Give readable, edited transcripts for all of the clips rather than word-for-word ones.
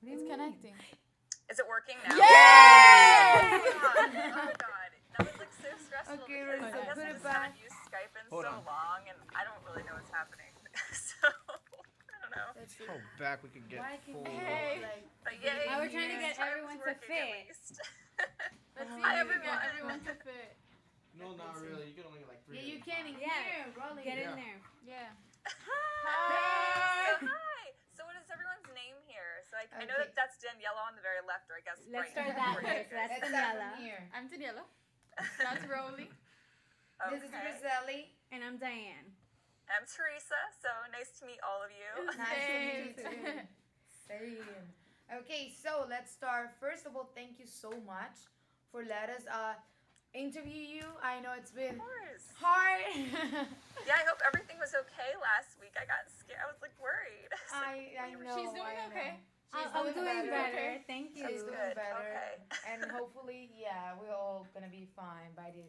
What do you It's mean? connecting. Is it working now? Yes! Oh god, that was like so stressful Okay, because Rosa, I guess put I it just back. haven't used Skype in Hold so on. long, and I don't really know what's happening. So I don't know. Let's see. Oh, back we could get Why can full. you Hey. like? But yay! Now we're trying to get this time everyone it's to working at fit. least. Let's see Hi, if we can get everyone. everyone to fit. No, not really. You can only get like 3. Yeah, you at a can time. in Yeah. here, rolling. Get in Yeah. there. Yeah. Hi. So hi. So what is everyone's name here? So I know Okay. that that's Daniela on the very left, or I guess Let's right start now. that first. That's Let's start Daniela. from here. I'm Daniela. That's Rolly. This is Okay. Roselli. And I'm Diane. I'm Teresa. So nice to meet all of you. Nice to meet you Same. too. Same. Okay, so let's start. First of all, thank you so much for letting us interview you. I know it's been Of course. hard. Yeah, I hope everything was okay last week. I got scared. I was like worried. I know. She's doing I know. okay. She's I'm doing better. Okay. Thank you. She's doing Good. better. Okay. And hopefully, yeah, we're all gonna be fine by the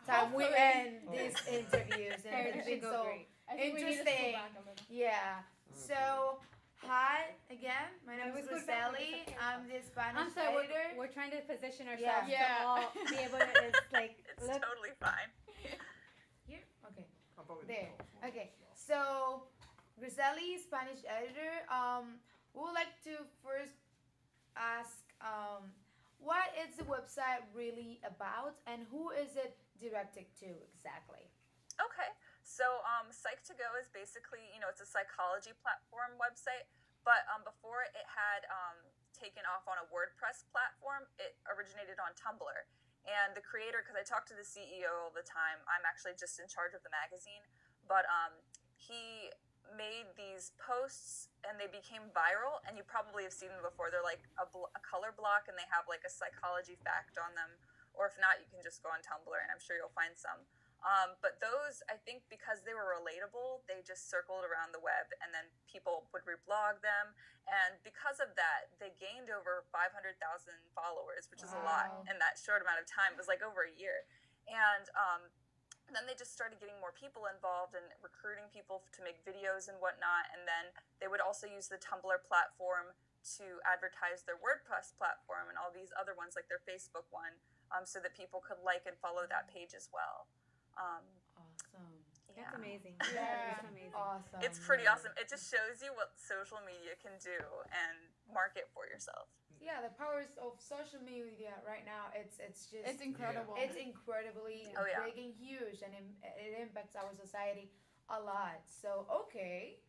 time we Hopefully. end these interviews. And Everything it's should been go so great. I think we need to Interesting. pull back a little. yeah. So, hi again. My name is Let's go back to Roselli. the I'm the Spanish I'm sorry, editor. we're trying to position ourselves Yeah. to all be able to like It's look. totally fine. Here? Okay. I'll probably There. do both. Okay. So, Roselli, Spanish editor. We would like to first ask, what is the website really about, and who is it directed to exactly? Okay. So, Psych2Go is basically, it's a psychology platform website, but before it had taken off on a WordPress platform, it originated on Tumblr. And the creator, because I talk to the CEO all the time, I'm actually just in charge of the magazine, but he made these posts and they became viral, and you probably have seen them before. They're like a color block, and they have like a psychology fact on them, or if not, you can just go on Tumblr and I'm sure you'll find some. But those, I think, because they were relatable, they just circled around the web, and then people would reblog them. And because of that, they gained over 500,000 followers, which is a lot Wow. in that short amount of time. It was like over a year. And then they just started getting more people involved and recruiting people to make videos and whatnot. And then they would also use the Tumblr platform to advertise their WordPress platform and all these other ones, like their Facebook one, so that people could like and follow that page as well. Awesome. Yeah. That's amazing. Yeah. That's amazing. Awesome. It's pretty awesome. It just shows you what social media can do and market for yourself. Yeah, the powers of social media right now, it's just It's incredible. it's incredibly Oh, yeah. big and huge, and it impacts our society a lot. So okay,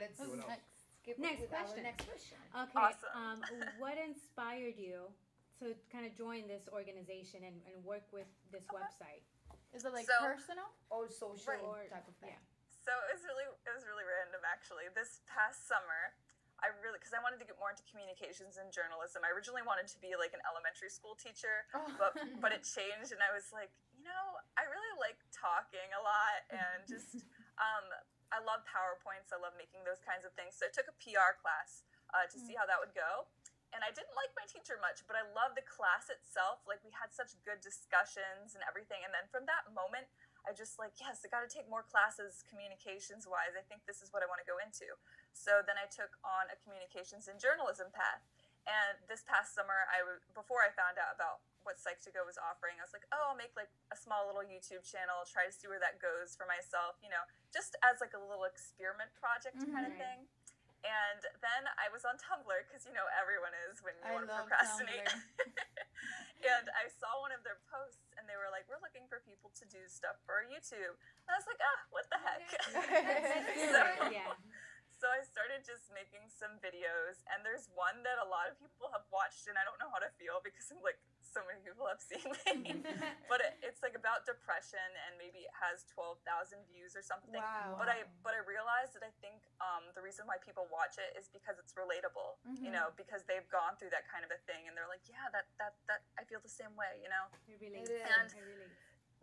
let's What's Who's next? skip Next with our question. next question. Okay. Awesome. What inspired you to kind of join this organization and work with this website? Is it like So- personal? Or social Right. type of thing. Yeah. So it was really random actually. This past summer, because I wanted to get more into communications and journalism. I originally wanted to be like an elementary school teacher, but it changed, and I was like, I really like talking a lot, and just I love PowerPoints. I love making those kinds of things. So I took a PR class to see how that would go. And I didn't like my teacher much, but I loved the class itself. Like, we had such good discussions and everything. And then from that moment, I just like, yes, I got to take more classes communications wise. I think this is what I want to go into. So then I took on a communications and journalism path. And this past summer, before I found out about what Psych2Go was offering, I was like, oh, I'll make like a small little YouTube channel, try to see where that goes for myself, just as like a little experiment project kind of Right. thing. And then I was on Tumblr, because everyone is when you I want to love procrastinate. Tumblr. And I saw one of their posts, and they were like, we're looking for people to do stuff for YouTube. And I was like, what the heck? Let's do So- it. Yeah. So I started just making some videos, and there's one that a lot of people have watched, and I don't know how to feel because like so many people have seen me. But it's like about depression, and maybe it has 12,000 views or something. Wow. But I realized that I think the reason why people watch it is because it's relatable, because they've gone through that kind of a thing, and they're like, yeah, that I feel the same way. It really It is. is. And- It really is.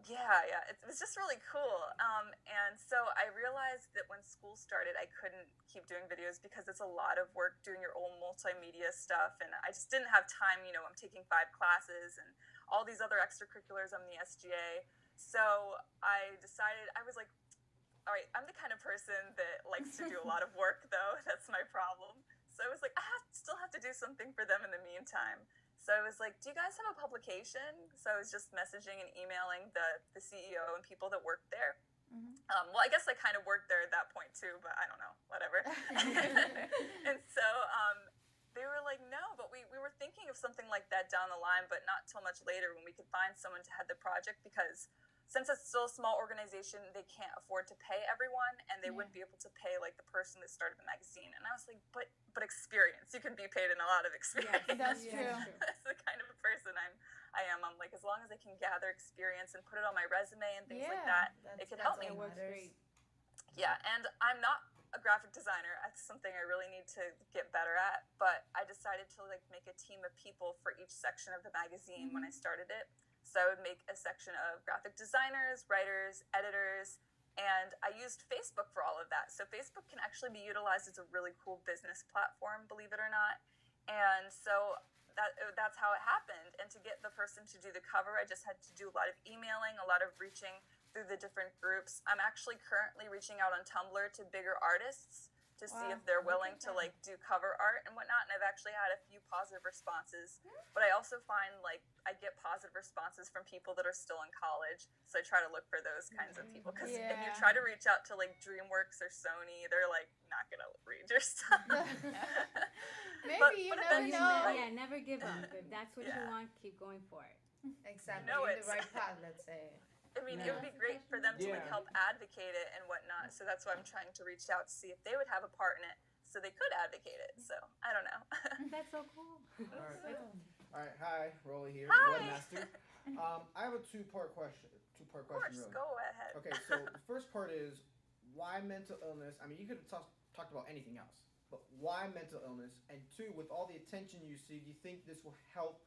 Yeah, it was just really cool. And so I realized that when school started, I couldn't keep doing videos because it's a lot of work doing your own multimedia stuff. And I just didn't have time. I'm taking 5 classes and all these other extracurriculars. I'm the SGA. So I decided, I was like, all right, I'm the kind of person that likes to do a lot of work, though. That's my problem. So I was like, still have to do something for them in the meantime. So I was like, do you guys have a publication? So I was just messaging and emailing the CEO and people that worked there. Well, I guess I kind of worked there at that point too, but I don't know, whatever. And so they were like, no, but we were thinking of something like that down the line, but not till much later when we could find someone to head the project, because since it's still a small organization, they can't afford to pay everyone, and they wouldn't be able to pay like the person that started the magazine. And I was like, but experience, you can be paid in a lot of experience. Yes, that's true. That's the kind of a person I am. I'm like, as long as I can gather experience and put it on my resume and things like that, it could help me. Works great. Yeah, and I'm not a graphic designer. That's something I really need to get better at. But I decided to like make a team of people for each section of the magazine when I started it. So I would make a section of graphic designers, writers, editors, and I used Facebook for all of that. So Facebook can actually be utilized as a really cool business platform, believe it or not. And so that's how it happened. And to get the person to do the cover, I just had to do a lot of emailing, a lot of reaching through the different groups. I'm actually currently reaching out on Tumblr to bigger artists to see if they're willing to like do cover art and whatnot. And I've actually had a few positive responses, but I also find like I get positive responses from people that are still in college. So I try to look for those kinds of people, because if you try to reach out to like DreamWorks or Sony, they're like not gonna read your stuff. Maybe you never know. Yeah, never give up. If that's what you want, keep going for it. Exactly. No, You're in the right path, let's say. I mean, it would be great for them to like help advocate it and whatnot. So that's why I'm trying to reach out to see if they would have a part in it, so they could advocate it. So I don't know. That's so cool. All right. Hi, Rolly here, Hi. the webmaster. I have a two-part question. Of course, Really. go ahead. Okay, so the first part is why mental illness? I mean, you could have talked about anything else, but why mental illness? And two, with all the attention you see, do you think this will help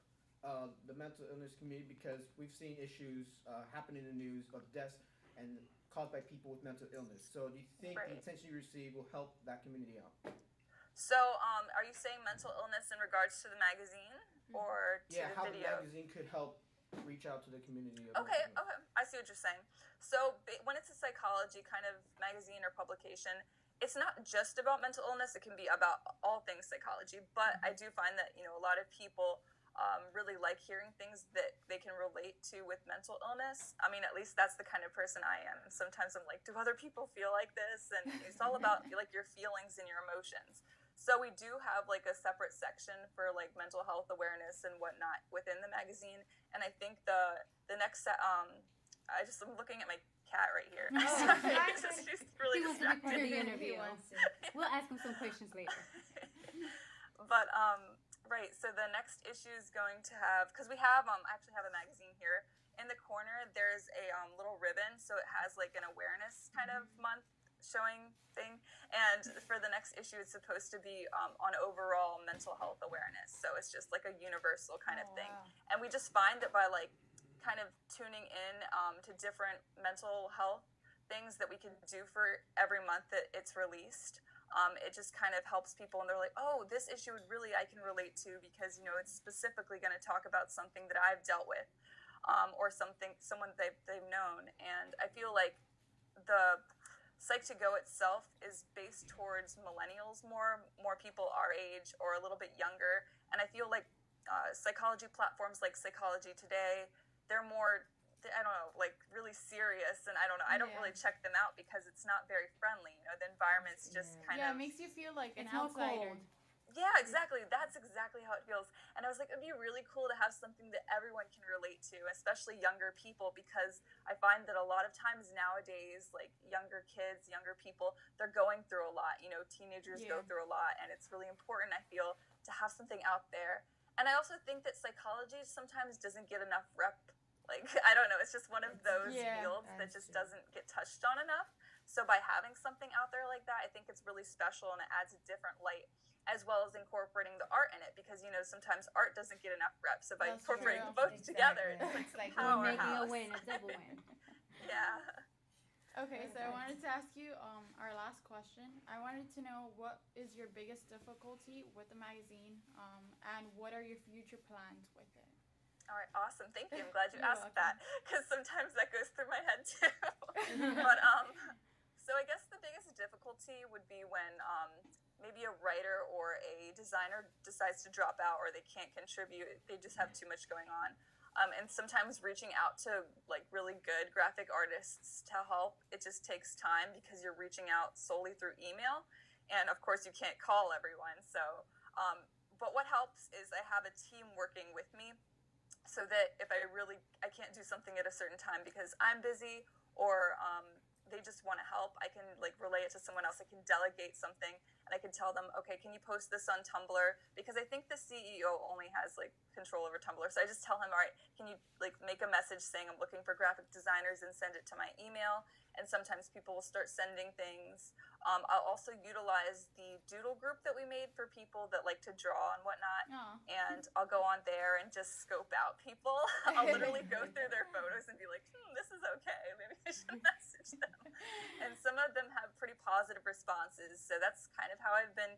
the mental illness community? Because we've seen issues happen in the news of deaths and caused by people with mental illness. So do you think the attention you receive will help that community out? So, are you saying mental illness in regards to the magazine or to the how video? the magazine could help reach out to the community. Okay, I see what you're saying. So when it's a psychology kind of magazine or publication, it's not just about mental illness. It can be about all things psychology. But I do find that, you know, a lot of people really like hearing things that they can relate to with mental illness. I mean, at least that's the kind of person I am. And sometimes I'm like, do other people feel like this? And it's all about like your feelings and your emotions. So we do have like a separate section for like mental health awareness and whatnot within the magazine. And I think the next I'm looking at my cat right here. She's really He wants to be distracted. part of the interview. We'll ask him some questions later. But right, so the next issue is going to have, because we have I actually have a magazine here. In the corner there's a little ribbon, so it has like an awareness kind of month showing thing, and for the next issue it's supposed to be on overall mental health awareness. So it's just like a universal kind of thing. And we just find that by like kind of tuning in to different mental health things that we can do for every month that it's released, it just kind of helps people, and they're like, oh, this issue would really I can relate to, because you know it's specifically going to talk about something that I've dealt with, or someone they've known. And I feel like the Psych2Go itself is based towards millennials, more people our age or a little bit younger. And I feel like psychology platforms like Psychology Today, they're more, I don't know, like really serious. And I don't know, I don't really check them out because it's not very friendly. You know, the environment's just kind of... it makes you feel like an It's more outsider. cold. Yeah, exactly. That's exactly how it feels. And I was like, it'd be really cool to have something that everyone can relate to, especially younger people, because I find that a lot of times nowadays, like younger kids, younger people, they're going through a lot. You know, teenagers go through a lot, and it's really important, I feel, to have something out there. And I also think that psychology sometimes doesn't get enough rep. Like, I don't know, it's just one of those fields that just doesn't get touched on enough. So by having something out there like that, I think it's really special, and it adds a different light, as well as incorporating the art in it, because you know sometimes art doesn't get enough reps. So by incorporating both together, it's like We're making a powerhouse. win, a double win. Yeah. Okay, so I wanted to ask you our last question. I wanted to know, what is your biggest difficulty with the magazine, and what are your future plans with it? All right, awesome. Thank you. I'm glad you You're asked welcome. that, because sometimes that goes through my head too. But so I guess the biggest difficulty would be when maybe a writer or a designer decides to drop out or they can't contribute, they just have too much going on. And sometimes reaching out to like really good graphic artists to help, it just takes time because you're reaching out solely through email, and of course you can't call everyone. So, but what helps is I have a team working with me, so that if I can't do something at a certain time because I'm busy or they just want to help, I can like relay it to someone else. I can delegate something and I can tell them, okay, can you post this on Tumblr? Because I think the CEO only has like control over Tumblr. So I just tell him, all right, can you like make a message saying I'm looking for graphic designers and send it to my email? And sometimes people will start sending things. I'll also utilize the doodle group that we made for people that like to draw and whatnot. Aw. And I'll go on there and just scope out people. I'll literally go through their photos and be like, this is okay. Maybe I should message them. And some of them have pretty positive responses. So that's kind of how I've been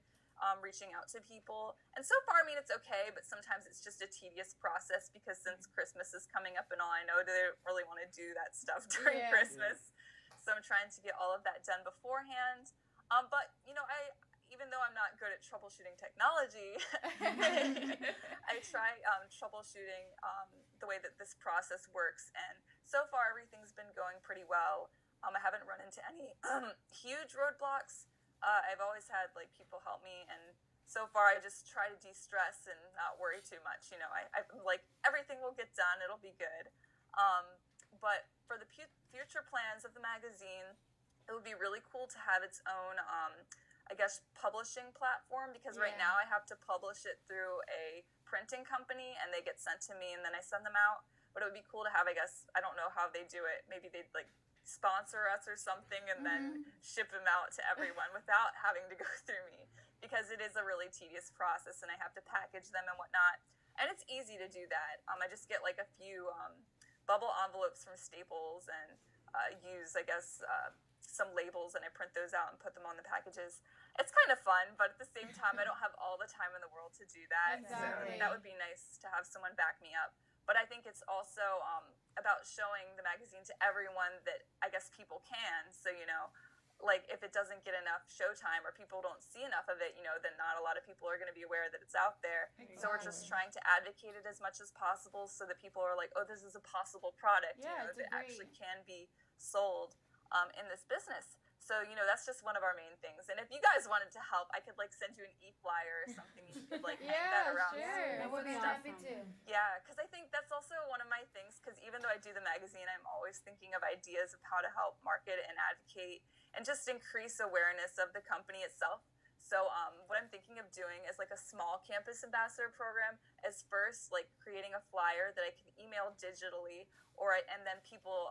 reaching out to people. And so far, I mean, it's okay, but sometimes it's just a tedious process because since Christmas is coming up and all, I know they don't really want to do that stuff during Yeah. Christmas. So I'm trying to get all of that done beforehand. But, you know, even though I'm not good at troubleshooting technology, I try troubleshooting the way that this process works. And so far, everything's been going pretty well. I haven't run into any huge roadblocks. I've always had like people help me, and so far I just try to de-stress and not worry too much. You know, I'm like, everything will get done. It'll be good. But for the future plans of the magazine, it would be really cool to have its own, I guess, publishing platform, because right Yeah. now I have to publish it through a printing company and they get sent to me and then I send them out. But it would be cool to have, I guess, I don't know how they do it. Maybe they'd like sponsor us or something and then ship them out to everyone without having to go through me, because it is a really tedious process and I have to package them and whatnot. And it's easy to do that. I just get like a few bubble envelopes from Staples and use, I guess, some labels, and I print those out and put them on the packages. It's kind of fun, but at the same time, I don't have all the time in the world to do that. Exactly. So that would be nice to have someone back me up. But I think it's also about showing the magazine to everyone that I guess people can. So, you know, like if it doesn't get enough showtime or people don't see enough of it, you know, then not a lot of people are going to be aware that it's out there. So we're just trying to advocate it as much as possible so that people are like, oh, this is a possible product, Yeah, you know, it's that great. actually can be sold in this business. So, you know, that's just one of our main things. And if you guys wanted to help, I could like send you an e-flyer or something. You could like hang that Yeah, around. sure. That would be I'm awesome. happy to. Yeah, because I think that's also one of my things, because even though I do the magazine, I'm always thinking of ideas of how to help market and advocate and just increase awareness of the company itself. So what I'm thinking of doing is like a small campus ambassador program as first, like creating a flyer that I can email digitally, and then people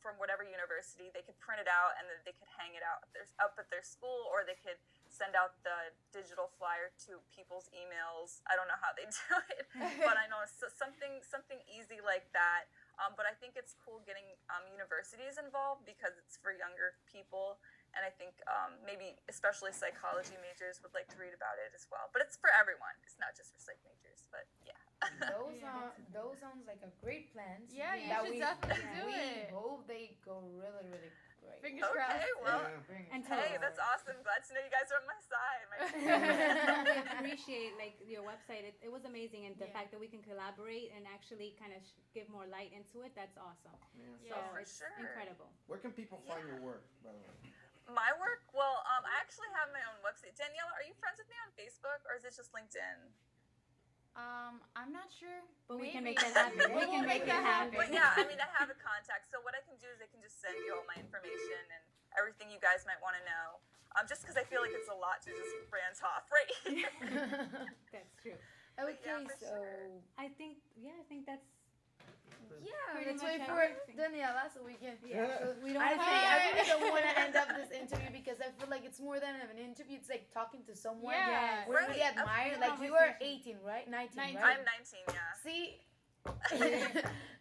from whatever university, they could print it out and then they could hang it out up at their school, or they could send out the digital flyer to people's emails. I don't know how they do it, but I know something easy like that. But I think it's cool getting universities involved because it's for younger people. And I think maybe especially psychology majors would like to read about it as well. But it's for everyone. It's not just for psych majors. But yeah. Those sounds like a great plans. Yeah, you that should we, definitely do we it. hope they go really, really great. Fingers Okay, crossed. well, And hey, that's awesome. Glad to know you guys are on my side. We appreciate like your website. It was amazing, and the Yeah. fact that we can collaborate and actually kind of give more light into it. That's awesome. Yeah. So Yeah. For it's sure. incredible. Where can people find your work, by the way? My work? Well, I actually have my own website. Daniela, are you friends with me on Facebook, or is it just LinkedIn? I'm not sure. But we can Maybe. make that happen. We We'll can make make it that happen. But yeah, I mean, I have a contact. So what I can do is I can just send you all my information and everything you guys might want to know. Just because I feel like it's a lot to just branch off right here. That's true. Okay, Yeah, for so sure. I think that's yeah, Pretty let's much wait for everything. Daniela so we can. yeah. So We don't I have think to. I really don't want to end up this interview because I feel like it's more than an interview. It's like talking to someone Yeah. we really Right, admire. of Like you are conversation. 18, right? 19, 19. right? I'm 19, yeah. See,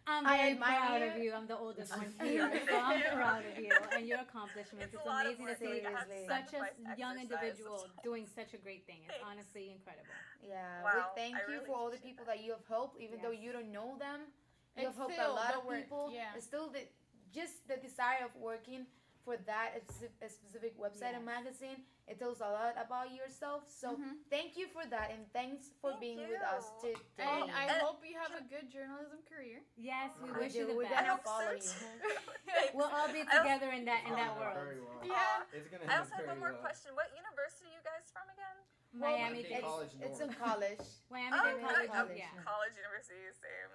I'm I very admire proud you. of you. I'm the oldest one Thank here, you. so I'm proud of you and your accomplishments. It's It's a lot of amazing to work. see I have Seriously. such a sacrificed young exercise. individual doing such a great thing. It's Thanks. honestly incredible. yeah. Wow, Well, thank I you really for all the appreciate people that you have helped, even though Yes. you don't know them. You have It's helped a still lot the of work, people. yeah. It's still just the desire of working for that a specific website and Yes. magazine. It tells a lot about yourself. So thank you for that, and thanks for Thank being you. with us today. And I And- hope you have a good journalism career. Yes, we I wish you the We're best. I gonna hope follow so you. too. We'll all be I also- together in that It's gonna world. end very well. Yeah. It's gonna I end also have very one more well. question. What university are you guys from again? Miami Dade Dade College It's North. in college. Miami Oh, Dade good. College. Oh, Yeah. College, university, same.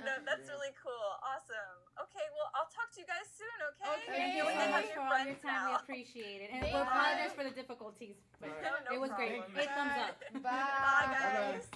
No, that's Yeah. really cool. Awesome. Okay, well, I'll talk to you guys soon, okay? Okay. Thank you so so much much Have for all your friends time. We now. appreciate it. And Thank we apologize you. for the difficulties. But All right. No it was great. problem. 8 thumbs up. Bye. Bye, guys.